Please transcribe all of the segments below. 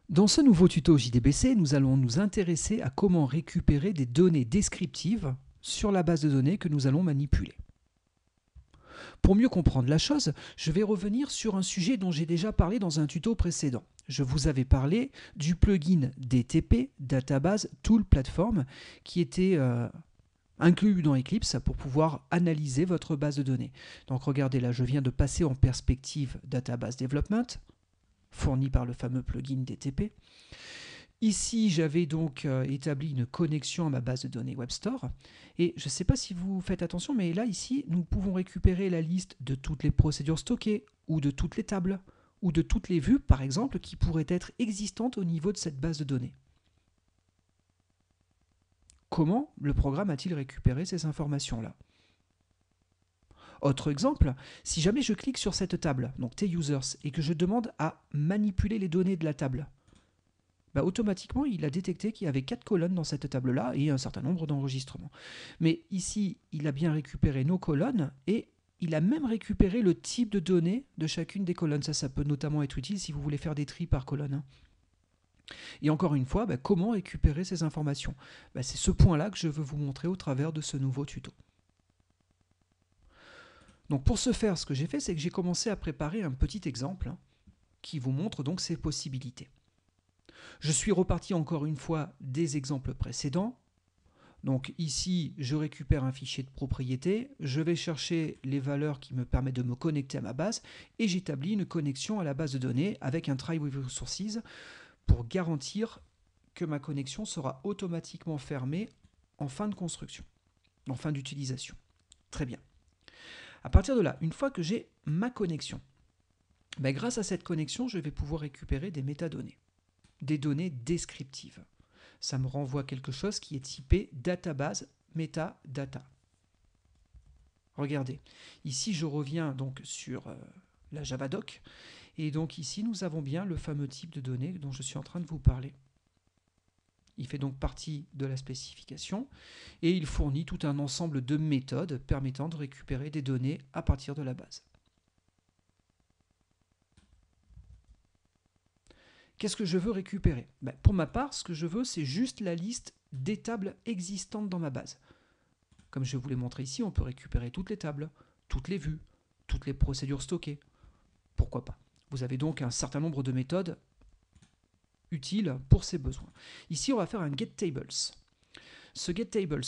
Dans ce nouveau tuto JDBC, nous allons nous intéresser à comment récupérer des données descriptives sur la base de données que nous allons manipuler. Pour mieux comprendre la chose, je vais revenir sur un sujet dont j'ai déjà parlé dans un tuto précédent. Je vous avais parlé du plugin DTP, Database Tool Platform, qui était inclus dans Eclipse pour pouvoir analyser votre base de données. Donc regardez là, je viens de passer en perspective Database Development, fourni par le fameux plugin DTP. Ici, j'avais donc établi une connexion à ma base de données WebStore. Et je ne sais pas si vous faites attention, mais là, ici, nous pouvons récupérer la liste de toutes les procédures stockées, ou de toutes les tables, ou de toutes les vues, par exemple, qui pourraient être existantes au niveau de cette base de données. Comment le programme a-t-il récupéré ces informations-là? Autre exemple, si jamais je clique sur cette table, donc T-Users, et que je demande à manipuler les données de la table, automatiquement, il a détecté qu'il y avait 4 colonnes dans cette table-là et un certain nombre d'enregistrements. Mais ici, il a bien récupéré nos colonnes et il a même récupéré le type de données de chacune des colonnes. Ça peut notamment être utile si vous voulez faire des tris par colonne. Et encore une fois, comment récupérer ces informations? C'est ce point-là que je veux vous montrer au travers de ce nouveau tuto. Donc pour ce faire, ce que j'ai fait, c'est que j'ai commencé à préparer un petit exemple qui vous montre donc ces possibilités. Je suis reparti encore une fois des exemples précédents. Donc ici, je récupère un fichier de propriété, je vais chercher les valeurs qui me permettent de me connecter à ma base et j'établis une connexion à la base de données avec un try with resources pour garantir que ma connexion sera automatiquement fermée en fin de construction, en fin d'utilisation. Très bien. À partir de là, une fois que j'ai ma connexion, grâce à cette connexion, je vais pouvoir récupérer des métadonnées, des données descriptives. Ça me renvoie quelque chose qui est typé database metadata. Regardez, ici je reviens donc sur la Javadoc, et donc ici nous avons bien le fameux type de données dont je suis en train de vous parler. Il fait donc partie de la spécification et il fournit tout un ensemble de méthodes permettant de récupérer des données à partir de la base. Qu'est-ce que je veux récupérer? Pour ma part, ce que je veux, c'est juste la liste des tables existantes dans ma base. Comme je vous l'ai montré ici, on peut récupérer toutes les tables, toutes les vues, toutes les procédures stockées. Pourquoi pas? Vous avez donc un certain nombre de méthodes utiles pour ces besoins. Ici, on va faire un getTables. Ce getTables,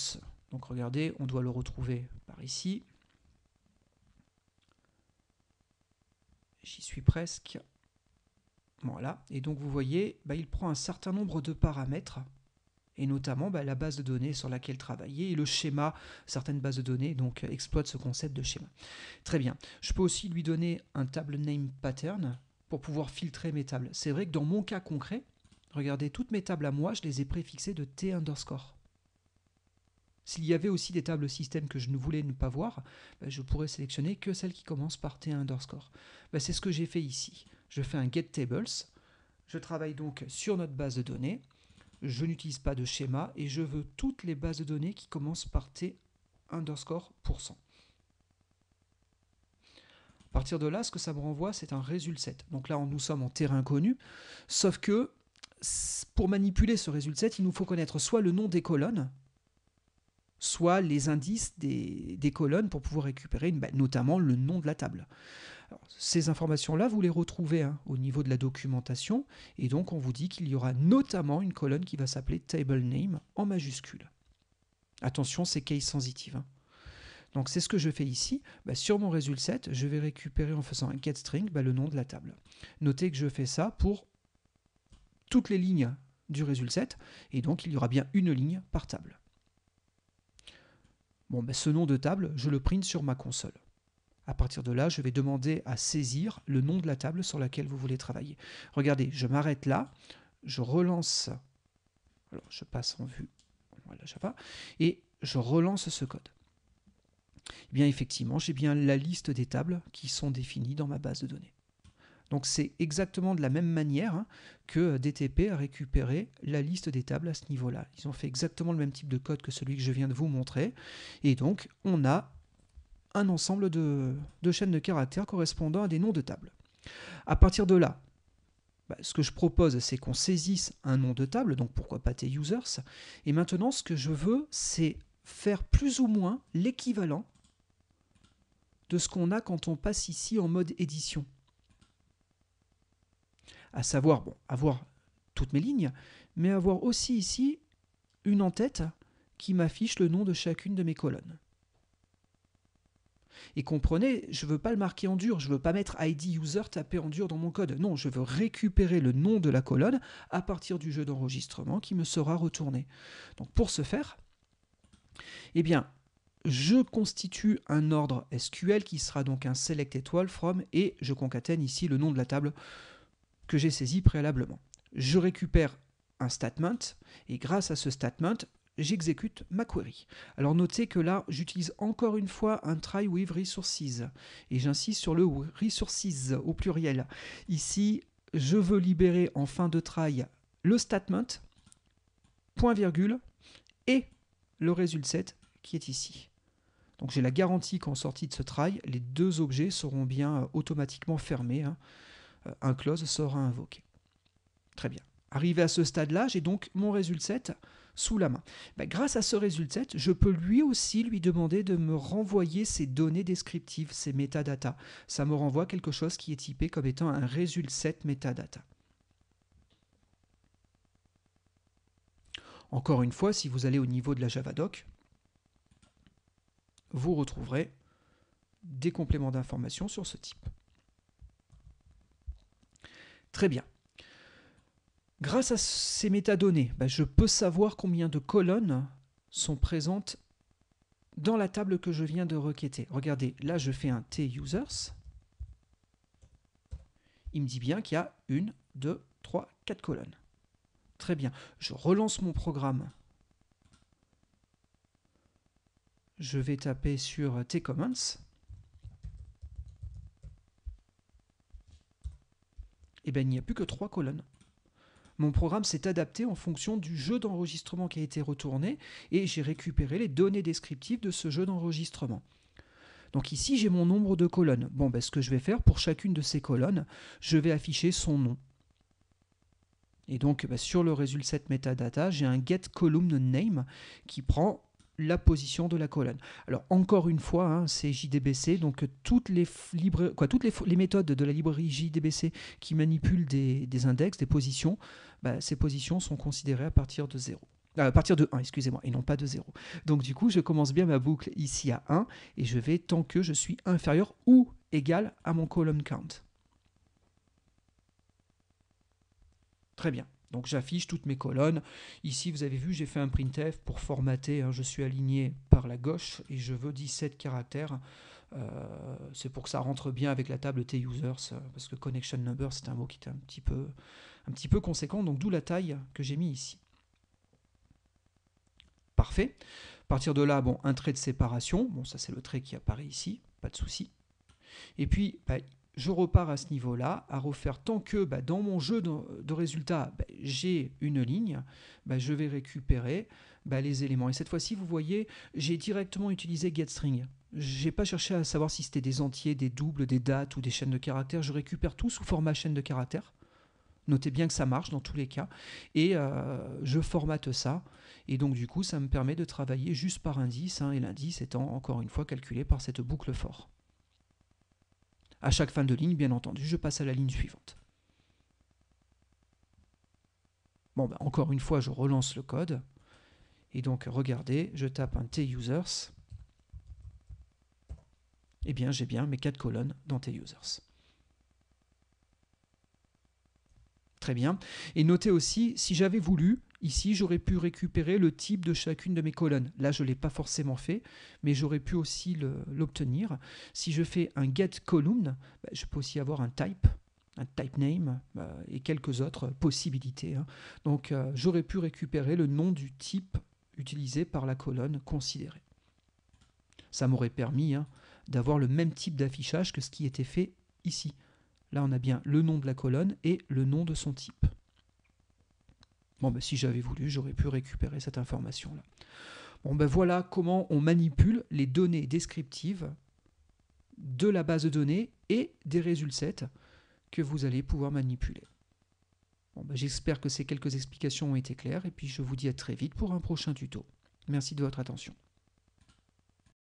donc regardez, on doit le retrouver par ici. J'y suis presque. Voilà, et donc vous voyez, il prend un certain nombre de paramètres, et notamment la base de données sur laquelle travailler, et le schéma, certaines bases de données, donc exploitent ce concept de schéma. Très bien, je peux aussi lui donner un table name pattern pour pouvoir filtrer mes tables. C'est vrai que dans mon cas concret, regardez, toutes mes tables à moi, je les ai préfixées de T underscore. S'il y avait aussi des tables système que je ne voulais ne pas voir, je pourrais sélectionner que celles qui commencent par T underscore. C'est ce que j'ai fait ici. Je fais un getTables, je travaille donc sur notre base de données, je n'utilise pas de schéma et je veux toutes les bases de données qui commencent par T underscore %. À partir de là, ce que ça me renvoie, c'est un résultat set. Donc là, nous sommes en terrain connu, sauf que pour manipuler ce résultat set, il nous faut connaître soit le nom des colonnes, soit les indices des colonnes pour pouvoir récupérer notamment le nom de la table. Alors, ces informations-là, vous les retrouvez au niveau de la documentation, et donc on vous dit qu'il y aura notamment une colonne qui va s'appeler table name en majuscule. Attention, c'est case sensitive. Donc c'est ce que je fais ici. Sur mon résultat set, je vais récupérer en faisant un getString le nom de la table. Notez que je fais ça pour toutes les lignes du résultat set, et donc il y aura bien une ligne par table. Bon, ce nom de table, je le print sur ma console. À partir de là, je vais demander à saisir le nom de la table sur laquelle vous voulez travailler. Regardez, je m'arrête là, je relance, alors je passe en vue, voilà Java, et je relance ce code. Et bien effectivement, j'ai bien la liste des tables qui sont définies dans ma base de données. Donc c'est exactement de la même manière que DTP a récupéré la liste des tables à ce niveau-là. Ils ont fait exactement le même type de code que celui que je viens de vous montrer. Et donc on a un ensemble de chaînes de caractères correspondant à des noms de tables. À partir de là, Ce que je propose, c'est qu'on saisisse un nom de table, donc pourquoi pas TUsers. Et maintenant, ce que je veux, c'est faire plus ou moins l'équivalent de ce qu'on a quand on passe ici en mode édition. À savoir, avoir toutes mes lignes, mais avoir aussi ici une en-tête qui m'affiche le nom de chacune de mes colonnes. Et comprenez, je ne veux pas le marquer en dur, je ne veux pas mettre ID user tapé en dur dans mon code. Non, je veux récupérer le nom de la colonne à partir du jeu d'enregistrement qui me sera retourné. Donc pour ce faire, eh bien, je constitue un ordre SQL qui sera donc un select étoile from et je concatène ici le nom de la table que j'ai saisi préalablement. Je récupère un statement et grâce à ce statement, j'exécute ma query. Alors notez que là, j'utilise encore une fois un try with resources et j'insiste sur le resources au pluriel. Ici, je veux libérer en fin de try le statement, point virgule et le result set qui est ici. Donc j'ai la garantie qu'en sortie de ce try, les deux objets seront bien automatiquement fermés. Un close sera invoqué. Très bien. Arrivé à ce stade-là, j'ai donc mon result set sous la main. Grâce à ce result set, je peux lui aussi lui demander de me renvoyer ces données descriptives, ces metadata. Ça me renvoie quelque chose qui est typé comme étant un result set metadata. Encore une fois, si vous allez au niveau de la Javadoc, vous retrouverez des compléments d'information sur ce type. Très bien. Grâce à ces métadonnées, je peux savoir combien de colonnes sont présentes dans la table que je viens de requêter. Regardez, là je fais un TUsers. Il me dit bien qu'il y a 1, 2, 3, 4 colonnes. Très bien. Je relance mon programme. Je vais taper sur tcommands. Et bien il n'y a plus que 3 colonnes. Mon programme s'est adapté en fonction du jeu d'enregistrement qui a été retourné et j'ai récupéré les données descriptives de ce jeu d'enregistrement. Donc ici, j'ai mon nombre de colonnes. Ce que je vais faire, pour chacune de ces colonnes, je vais afficher son nom. Et donc, sur le result set metadata, j'ai un get column name qui prend la position de la colonne. Alors encore une fois, c'est JDBC, donc toutes les méthodes de la librairie JDBC qui manipulent des index, des positions, ces positions sont considérées à partir de 0. À partir de 1, excusez-moi, et non pas de 0. Donc du coup, je commence bien ma boucle ici à 1, et je vais tant que je suis inférieur ou égal à mon column count. Très bien. Donc j'affiche toutes mes colonnes. Ici, vous avez vu, j'ai fait un printf pour formater. Je suis aligné par la gauche et je veux 17 caractères. C'est pour que ça rentre bien avec la table TUsers, parce que connection number, c'est un mot qui est un petit peu conséquent, donc d'où la taille que j'ai mis ici. Parfait. À partir de là, un trait de séparation. Ça c'est le trait qui apparaît ici, pas de souci. Et puis, je repars à ce niveau-là, à refaire tant que dans mon jeu de résultats, j'ai une ligne, je vais récupérer les éléments. Et cette fois-ci, vous voyez, j'ai directement utilisé getString. Je n'ai pas cherché à savoir si c'était des entiers, des doubles, des dates ou des chaînes de caractères. Je récupère tout sous format chaîne de caractères. Notez bien que ça marche dans tous les cas. Et je formate ça. Et donc du coup, ça me permet de travailler juste par indice, et l'indice étant encore une fois calculé par cette boucle for. À chaque fin de ligne, bien entendu, je passe à la ligne suivante. Encore une fois, je relance le code. Et donc, regardez, je tape un TUsers. Eh bien, j'ai bien mes 4 colonnes dans TUsers. Très bien. Et notez aussi, si j'avais voulu, ici, j'aurais pu récupérer le type de chacune de mes colonnes. Là, je ne l'ai pas forcément fait, mais j'aurais pu aussi l'obtenir. Si je fais un get column, je peux aussi avoir un type name et quelques autres possibilités. Donc, j'aurais pu récupérer le nom du type utilisé par la colonne considérée. Ça m'aurait permis d'avoir le même type d'affichage que ce qui était fait ici. Là, on a bien le nom de la colonne et le nom de son type. Si j'avais voulu, j'aurais pu récupérer cette information-là. Voilà comment on manipule les données descriptives de la base de données et des résultats que vous allez pouvoir manipuler. J'espère que ces quelques explications ont été claires et puis je vous dis à très vite pour un prochain tuto. Merci de votre attention.